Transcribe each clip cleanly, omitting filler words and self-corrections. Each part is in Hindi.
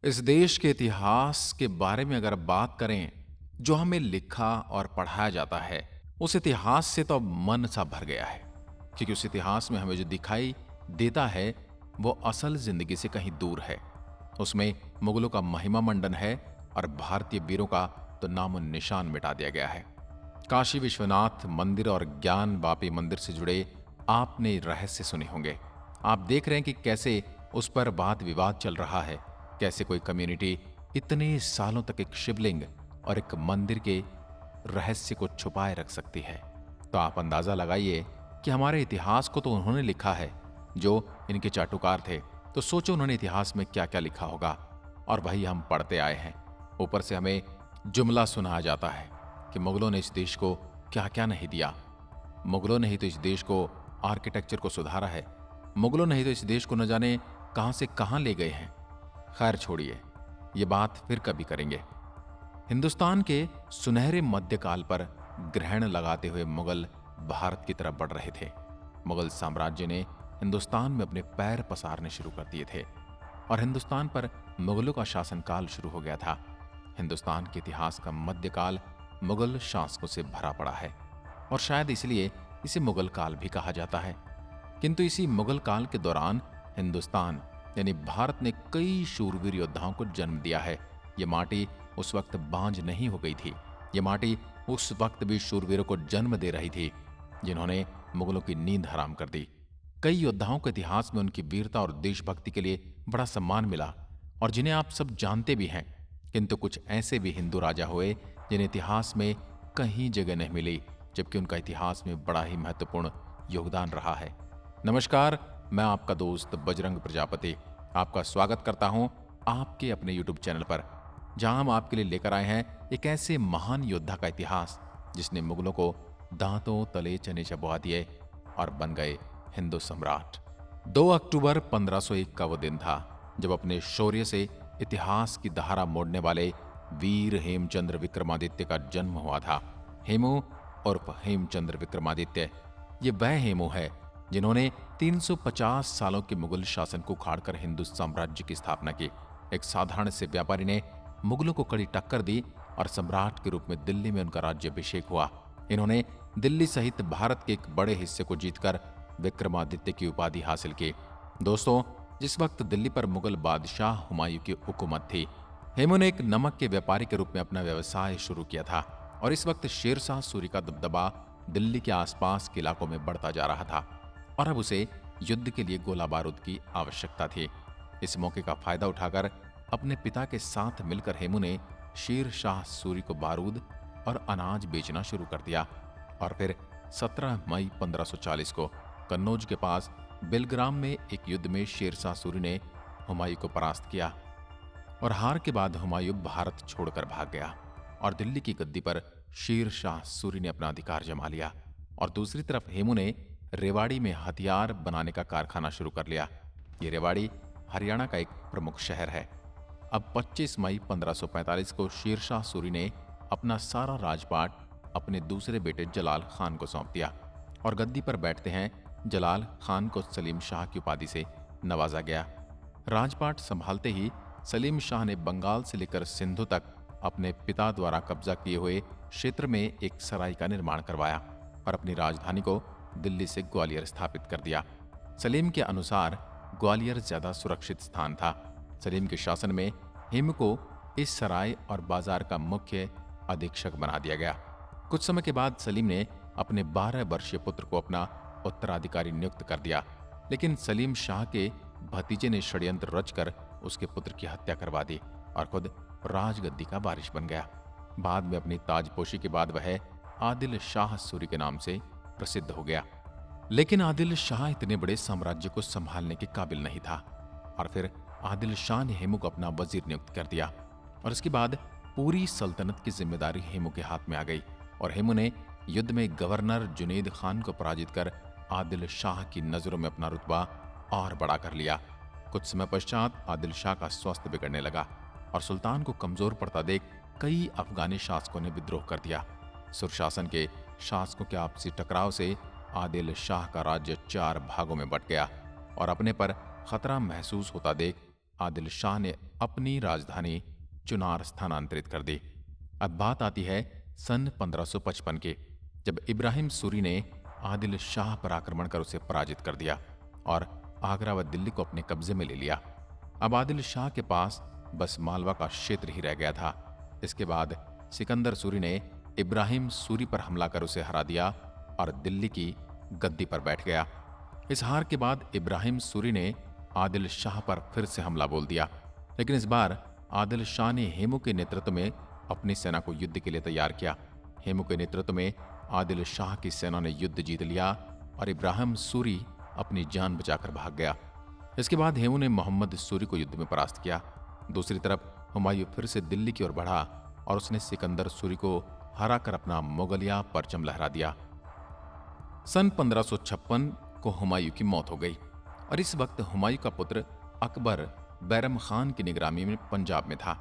इस देश के इतिहास के बारे में अगर बात करें, जो हमें लिखा और पढ़ाया जाता है, उस इतिहास से तो अब मन सा भर गया है। क्योंकि उस इतिहास में हमें जो दिखाई देता है, वो असल जिंदगी से कहीं दूर है। उसमें मुगलों का महिमा मंडन है और भारतीय वीरों का तो नामो निशान मिटा दिया गया है। काशी विश्वनाथ मंदिर और ज्ञान वापी मंदिर से जुड़े आपने रहस्य सुने होंगे। आप देख रहे हैं कि कैसे उस पर वाद विवाद चल रहा है, कैसे कोई कम्युनिटी इतने सालों तक एक शिवलिंग और एक मंदिर के रहस्य को छुपाए रख सकती है। तो आप अंदाजा लगाइए कि हमारे इतिहास को तो उन्होंने लिखा है जो इनके चाटुकार थे, तो सोचो उन्होंने इतिहास में क्या क्या लिखा होगा। और वही हम पढ़ते आए हैं। ऊपर से हमें जुमला सुनाया जाता है कि मुगलों ने इस देश को क्या क्या नहीं दिया। मुगलों ने ही तो इस देश को आर्किटेक्चर को सुधारा है। मुगलों ने ही तो इस देश को न जाने कहां से कहां ले गए हैं। खैर छोड़िए, ये बात फिर कभी करेंगे। हिंदुस्तान के सुनहरे मध्यकाल पर ग्रहण लगाते हुए मुगल भारत की तरफ बढ़ रहे थे। मुगल साम्राज्य ने हिंदुस्तान में अपने पैर पसारने शुरू कर दिए थे और हिंदुस्तान पर मुगलों का शासनकाल शुरू हो गया था। हिंदुस्तान के इतिहास का मध्यकाल मुगल शासकों से भरा पड़ा है और शायद इसलिए इसे मुगल काल भी कहा जाता है। किंतु इसी मुगल काल के दौरान हिंदुस्तान यानी भारत ने कई शूरवीर योद्धाओं को जन्म दिया है। ये माटी उस वक्त बांझ नहीं हो गई थी। ये माटी उस वक्त भी शूरवीरों को जन्म दे रही थी, जिन्होंने मुगलों की नींद हराम कर दी। कई योद्धाओं के इतिहास में उनकी वीरता और देशभक्ति के लिए बड़ा सम्मान मिला और जिन्हें आप सब जानते भी हैं। किंतु कुछ ऐसे भी हिंदू राजा हुए जिन्हें इतिहास में कहीं जगह नहीं मिली, जबकि उनका इतिहास में बड़ा ही महत्वपूर्ण योगदान रहा है। नमस्कार, मैं आपका दोस्त बजरंग प्रजापति आपका स्वागत करता हूं आपके अपने YouTube चैनल पर, जहां हम आपके लिए लेकर आए हैं एक ऐसे महान योद्धा का इतिहास जिसने मुगलों को दांतों तले चने चबवा दिए और बन गए हिंदू सम्राट। 2 अक्टूबर 1501 का वो दिन था जब अपने शौर्य से इतिहास की धारा मोड़ने वाले वीर हेमचंद्र विक्रमादित्य का जन्म हुआ था। हेमू उर्फ हेमचंद्र विक्रमादित्य, ये वह हेमू है जिन्होंने 350 सालों के मुगल शासन को उखाड़कर हिंदू साम्राज्य की स्थापना की। एक साधारण से व्यापारी ने मुगलों को कड़ी टक्कर दी और सम्राट के रूप में दिल्ली में उनका राज्याभिषेक हुआ। इन्होंने दिल्ली सहित भारत के एक बड़े हिस्से को जीतकर विक्रमादित्य की उपाधि हासिल की। दोस्तों, जिस वक्त दिल्ली पर मुगल बादशाह हुमायूं की हुकूमत थी, हेमू ने एक नमक के व्यापारी के रूप में अपना व्यवसाय शुरू किया था और इस वक्त शेरशाह सूरी का दबदबा दिल्ली के आसपास के इलाकों में बढ़ता जा रहा था और अब उसे युद्ध के लिए गोला बारूद की आवश्यकता थी। इस मौके का फायदा उठाकर अपने पिता के साथ मिलकर हेमू ने शेर शाह सूरी को बारूद और अनाज बेचना शुरू कर दिया और फिर 17 मई 1540 को कन्नौज के पास बेलग्राम में एक युद्ध में शेर शाह सूरी ने हुमायूं को परास्त किया और हार के बाद हुमायूं भारत छोड़कर भाग गया और दिल्ली की गद्दी पर शेर शाह सूरी ने अपना अधिकार जमा लिया। और दूसरी तरफ हेमू ने रेवाड़ी में हथियार बनाने का कारखाना शुरू कर लिया। ये रेवाड़ी हरियाणा का एक प्रमुख शहर है। अब 25 मई 1545 को शेर शाह सूरी ने अपना सारा राजपाट अपने दूसरे बेटे जलाल खान को सौंप दिया और गद्दी पर बैठते हैं जलाल खान को सलीम शाह की उपाधि से नवाजा गया। राजपाट संभालते ही सलीम शाह ने बंगाल से लेकर सिंधु तक अपने पिता द्वारा कब्जा किए हुए क्षेत्र में एक सराय का निर्माण करवाया और अपनी राजधानी को दिल्ली से ग्वालियर स्थापित कर दिया। सलीम के अनुसार ग्वालियर ज्यादा सुरक्षित स्थान था। सलीम के शासन में हेमू को इस सराय और बाजार का मुख्य अधीक्षक बना दिया गया। कुछ समय के बाद सलीम ने अपने 12 वर्षीय पुत्र को अपना उत्तराधिकारी नियुक्त कर दिया, लेकिन सलीम शाह के भतीजे ने षड्यंत्र रचकर उसके पुत्र की हत्या करवा दी और खुद राजगद्दी का वारिस बन गया। बाद में अपनी ताजपोशी के बाद वह आदिल शाह सूरी के नाम से प्रसिद्ध हो गया। लेकिन आदिल शाह इतने बड़े साम्राज्य को संभालने के काबिल नहीं था और फिर आदिल शाह ने हेमू को अपना वजीर नियुक्त कर दिया और इसके बाद पूरी सल्तनत की जिम्मेदारी हेमू के हाथ में आ गई और हेमू ने युद्ध में गवर्नर जुनेद खान को पराजित कर आदिल शाह की नजरों में अपना रुतबा और बड़ा कर लिया। कुछ समय पश्चात आदिल शाह का स्वास्थ्य बिगड़ने लगा और सुल्तान को कमजोर पड़ता देख कई अफगानी शासकों ने विद्रोह कर दिया। सुरशासन के शासकों के आपसी टकराव से आदिल शाह का राज्य 4 भागों में बंट गया और अपने पर खतरा महसूस होता देख आदिल शाह ने अपनी राजधानी चुनार स्थानांतरित कर दी। अब बात आती है सन 1555 की, जब इब्राहिम सूरी ने आदिल शाह पर आक्रमण कर उसे पराजित कर दिया और आगरा व दिल्ली को अपने कब्जे में ले लिया। अब आदिल शाह के पास बस मालवा का क्षेत्र ही रह गया था। इसके बाद सिकंदर सूरी ने इब्राहिम सूरी पर हमला कर उसे हरा दिया और दिल्ली की गद्दी पर बैठ गया। इस हार के बाद इब्राहिम सूरी ने आदिल शाह पर फिर से हमला बोल दिया, लेकिन इस बार आदिल शाह ने हेमू के नेतृत्व में अपनी सेना को युद्ध के लिए तैयार किया। हेमू के नेतृत्व में आदिल शाह की सेना ने युद्ध जीत लिया और इब्राहिम सूरी अपनी जान बचाकर भाग गया। इसके बाद हेमू ने मोहम्मद सूरी को युद्ध में परास्त किया। दूसरी तरफ हुमायूं फिर से दिल्ली की ओर बढ़ा और उसने सिकंदर सूरी को हराकर अपना मुगलिया परचम लहरा दिया। सन 1556 को हुमायूं की मौत हो गई और इस वक्त हुमायूं का पुत्र अकबर बैरम खान की निगरानी में पंजाब में था।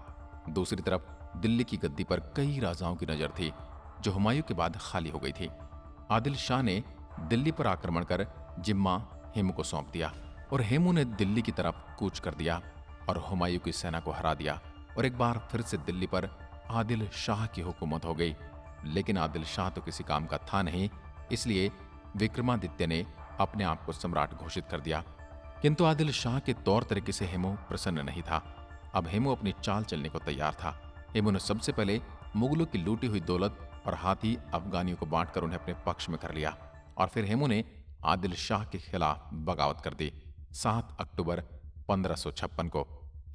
दूसरी तरफ दिल्ली की गद्दी पर कई राजाओं की नजर थी जो हुमायूं के बाद खाली हो गई थी। आदिल शाह ने दिल्ली पर आक्रमण कर जिम्मा हेमू को सौंप दिया और हेमू ने दिल्ली की तरफ कूच कर दिया और हुमायूं की सेना को हरा दिया और एक बार फिर से दिल्ली पर आदिल शाह की हुकूमत हो गई। लेकिन आदिल शाह तो किसी काम का था नहीं, इसलिए विक्रमादित्य ने अपने आप को सम्राट घोषित कर दिया। किंतु आदिल शाह के तौर तरीके से हेमू प्रसन्न नहीं था। अब हेमू अपनी चाल चलने को तैयार था। हेमू ने सबसे पहले मुगलों की लूटी हुई दौलत और हाथी अफगानियों को बांटकर उन्हें अपने पक्ष में कर लिया और फिर हेमू ने आदिल शाह के खिलाफ बगावत कर दी। 7 अक्टूबर 1556 को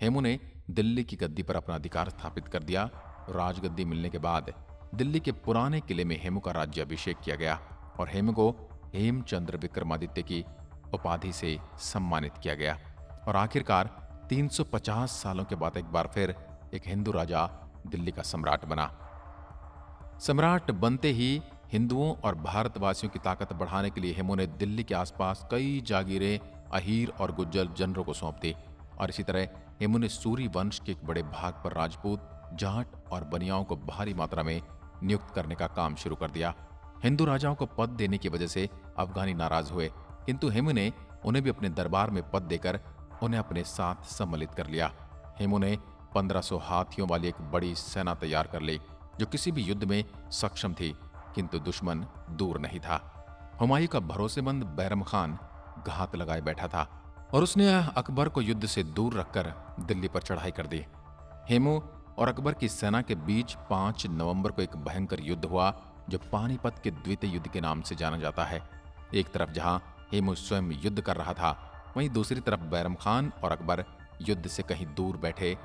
हेमू ने दिल्ली की गद्दी पर अपना अधिकार स्थापित कर दिया। राजगद्दी मिलने के बाद दिल्ली के पुराने किले में हेमू का राज्याभिषेक किया गया और हेमू को हेमचंद्र विक्रमादित्य की उपाधि से सम्मानित किया गया और आखिरकार 350 सालों के बाद एक बार फिर एक हिंदू राजा दिल्ली का सम्राट बना। सम्राट बनते ही हिंदुओं और भारतवासियों की ताकत बढ़ाने के लिए हेमू ने दिल्ली के आसपास कई जागीरें अहीर और गुज्जर जनरों को सौंप दी और इसी तरह हेमू ने सूरी वंश के एक बड़े भाग पर राजपूत, जाट और बनियाओं को भारी मात्रा में नियुक्त करने का काम शुरू कर दिया। हिंदू राजाओं को पद देने की वजह से अफगानी नाराज हुए, किंतु हेमू ने उन्हें भी अपने दरबार में पद देकर उन्हें अपने साथ सम्मिलित कर लिया। हेमू ने 1500 हाथियों वाली एक बड़ी सेना तैयार कर ली जो किसी भी युद्ध में सक्षम थी, किंतु दुश्मन दूर नहीं था। हुमायूं का भरोसेमंद बैरम खान घात लगाए बैठा था और उसने अकबर को युद्ध से दूर रखकर दिल्ली पर चढ़ाई कर दी। हेमू और अकबर की सेना के बीच 5 नवंबर को एक भयंकर युद्ध हुआ जो पानीपत के द्वितीय युद्ध के नाम से जाना जाता है। एक तरफ जहां हेमू स्वयं युद्ध कर रहा था, वहीं दूसरी तरफ बैरम खान और अकबर युद्ध से कहीं दूर बैठे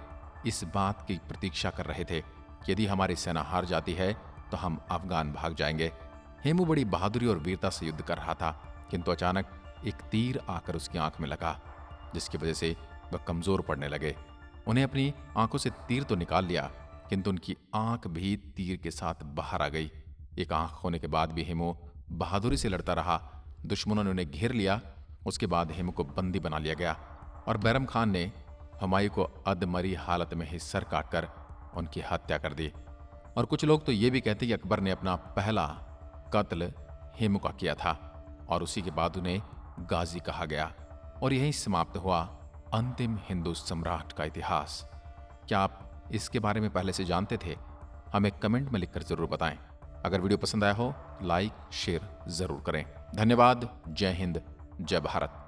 इस बात की प्रतीक्षा कर रहे थे कि यदि हमारी सेना हार जाती है तो हम अफगान भाग जाएंगे। हेमू बड़ी बहादुरी और वीरता से युद्ध कर रहा था, किंतु अचानक एक तीर आकर उसकी आंख में लगा, जिसकी वजह से वह कमजोर पड़ने लगे। उन्हें अपनी आंखों से तीर तो निकाल लिया, किंतु उनकी आंख भी तीर के साथ बाहर आ गई। एक आंख होने के बाद भी हेमू बहादुरी से लड़ता रहा। दुश्मनों ने उन्हें घेर लिया। उसके बाद हेमू को बंदी बना लिया गया और बैरम खान ने हुमायूं को अधमरी हालत में ही सर काटकर उनकी हत्या कर दी। और कुछ लोग तो ये भी कहते कि अकबर ने अपना पहला कत्ल हेमू का किया था और उसी के बाद उन्हें गाजी कहा गया और यहीं समाप्त हुआ अंतिम हिंदू सम्राट का इतिहास। क्या आप इसके बारे में पहले से जानते थे? हमें कमेंट में लिखकर जरूर बताएं। अगर वीडियो पसंद आया हो लाइक शेयर जरूर करें। धन्यवाद। जय हिंद, जय भारत।